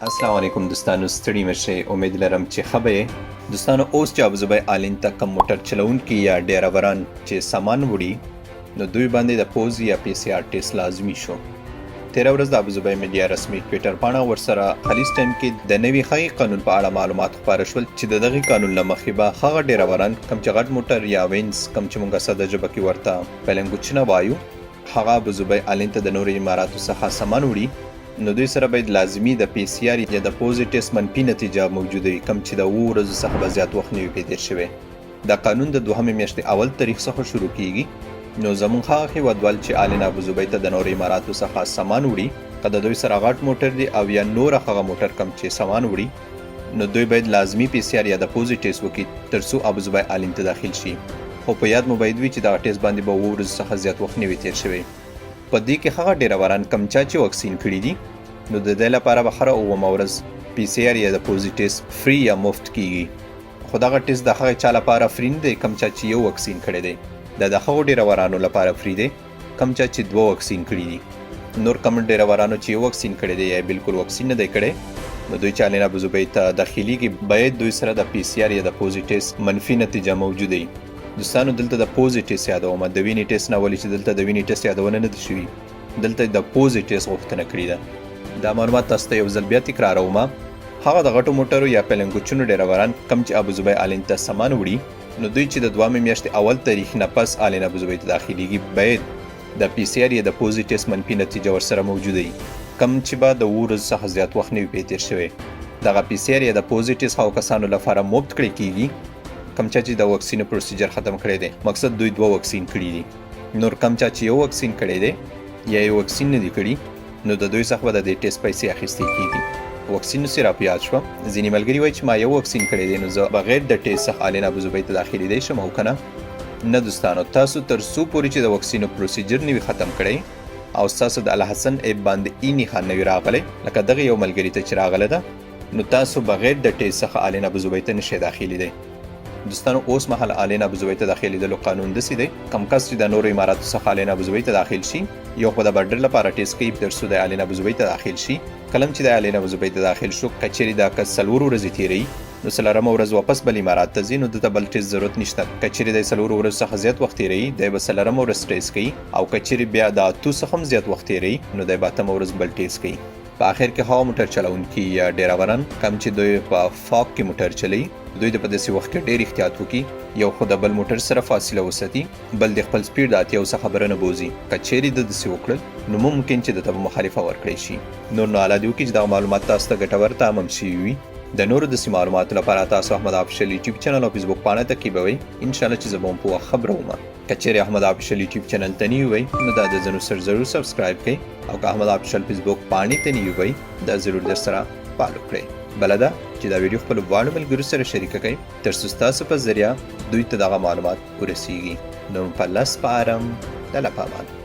السلام علیکم دوستانو، ستړي مشه. امید لرم چې ښه به یې. دوستانو، اوس چې ابوظبي آلین ته کم موټر چلونکي یا ډریوران چې سامان وړي نو دوی باندې د پوز یا پی سی آر ټیسټ لازمي شو. تیره ورځ د ابوظبي میډیا رسمي ټویټر پاڼه ورسره خلیج ټایم کې د نوي هغې قانون په اړه معلومات خپاره شول چې د دغه قانون له مخې به هغه ډریوران کم چې غټ موټر یا وینز کم چې موږ ساده ژبه کې ورته پلنګوچونه وایو هغه ابوظبي آلین ته د نورو اماراتو څخه سامان وړي نو دوی سره باید لازمي د پی سی آر یا د پوز ټیسټ منفي نتیجه موجوده وي، کم چې د 7 ورځو څخه به زیات وخت نه وي پرې تېر شوی. دا قانون د 2مې میاشتې اول تاریخ څخه شروع کیږي. نو زموږ هغه هیوادوال چې آلین ابوظبي ته د نورو اماراتو څخه سامان وړي که د دوی سره غټ موټر دی او یا نور هغه موټر کم چې سامان وړي نو دوی باید لازمي پی سی آر یا د پوز ټیسټ وکړي ترڅو ابوظبي آلین ته داخل شي. خو په یاد مو باید وي چې دغه ټیسټ باندې به 7 ورځو څخه زیات وخت نه وي تېر شوی. په دې کې هغه ډریوران کم چا چې واکسین کړي دي نو د دې لپاره به هره 9 ورځ پی سی آر یا د پوز ټیسټ فری یا مفت کیږي. خو دغه ټیسټ د هغه چا لپاره فری نه دی کم چا چې یو واکسین کړی دی. د هغو ډریورانو لپاره فری دی کم چا چې 2 واکسین کړي دي. نور کم ډریورانو چې یو واکسین کړی دی یا بالکل واکسین نه دی کړی نو دوی چې آلین ابوظبي ته داخليږي باید دوی سره د پی سی آر یا د پوز ټیسټ منفي نتیجه موجوده وي. دوستانو، دلته د پوز ټیسټ یادوم، د وینې ټیسټ نه، ولې چې دلته د وینې ټیسټ یادونه نه ده شوې، دلته د پوز ټیسټ غوښتنه کړې ده. دا معلومات تاسو ته یو ځل بیا تکراروم. هغه د غټو موټرو یا پلنګوچونو ډریوران کم چې ابوظبي آلین ته سامان وړي نو دوی چې د 2مې میاشتې اول تاریخ نه پس آلین ابوظبي ته داخليږي باید د پی سی آر یا د پوز ټیسټ منفي نتیجه ورسره موجوده وي، کم چې به د 7 ورځو څخه زیات وخت نه وي پرې تېر شوی. دغه پی سی آر یا د پوز ټیسټ هغو کسانو لپاره مفت کړی کیږي کم چا چې د واکسین پروسیجر ختم کړی دی، مقصد دوی 2 واکسین کړي دي. نور کم چا چې یو واکسین کړی دی یا یو واکسین نه دی کړی نو د دوی څخه به د دې ټیسټ پیسې اخیستل کیږي. واکسین سره په یاد شوه، ځینې ملګري وایي چې ما یو واکسین کړی دی نو زه بغیر د ټیسټ څخه آلین ابوظبي ته داخلېدی شم او که نه دوستانو، تاسو تر څو پورې چې د واکسینو پروسیجر نه وي ختم کړی او ستاسو د الحسن ایپ باندې ای نښان نه وي راغلی لکه دغه یو ملګري ته چې راغله ده نو تاسو بغیر د ټیسټ څخه آلین ابوظبي ته نشئ داخلېدی. دوستانو، اوس مهال آلین ابوظبي ته داخلېدلو قانون داسې دی کم کس چې د نورو اماراتو څخه آلین ابوظبي ته داخل شي یو خو د بارډر لپاره ټیسټ کوي ترڅو د آلین ابوظبي ته داخل شي. کله چې د آلین ابوظبي ته داخل شو که چیرې دا کس 4 ورځې تېروي نو 4مه ورځ واپس بل امارات ته ځي نو دته بل ټیسټ ضرورت نشته. که چیرې د 4 ورځو څخه زیات وخت تېروي دی به 4مه ورځ ټیسټ کوي او که چیرې بیا د 8 څخه هم زیات وخت تېروي نو دی به 8مه ورځ بل ټیسټ کوي. په آخر کې هغه موټر چلونکي یا ډریوران کم چې دوی په فاق کې موټر چلوي دوی د په داسې وخت کې ډېر احتیاط وکړي، یو خو د بل موټر سره فاصله وساتي، بل د خپل سپیډ د 8 څخه بره نه بوځي. که چیرې د داسې وکړل نو ممکن چې د ته مخالفه ورکړی شي. نور نو الله دې وکړي چې دغه معلومات تاسو ته ګټور تمام شوي وي. د نورو داسې معلوماتو لپاره تاسو احمد افیشل یوټیوب چینل او فیسبوک پاڼه تعقیبوئ. انشاءالله چې زه به هم په وخت خبره وم. که چیرې احمد افیشل یوټیوب چینل ته نه وئ نو دا د ځنو سره ضرور سبسکرایب کړئ او که احمد افیشل فیسبوک پاڼې ته نه وئ دا ضرور در سره فالو کړئ. بله ده چې دا ویډیو خپلو واړو ملګرو سره شریکه کړئ ترڅو ستاسو په ذریعه دوی ته دغه معلومات ورسیږي. نو په الله سپارم. د الله په امان.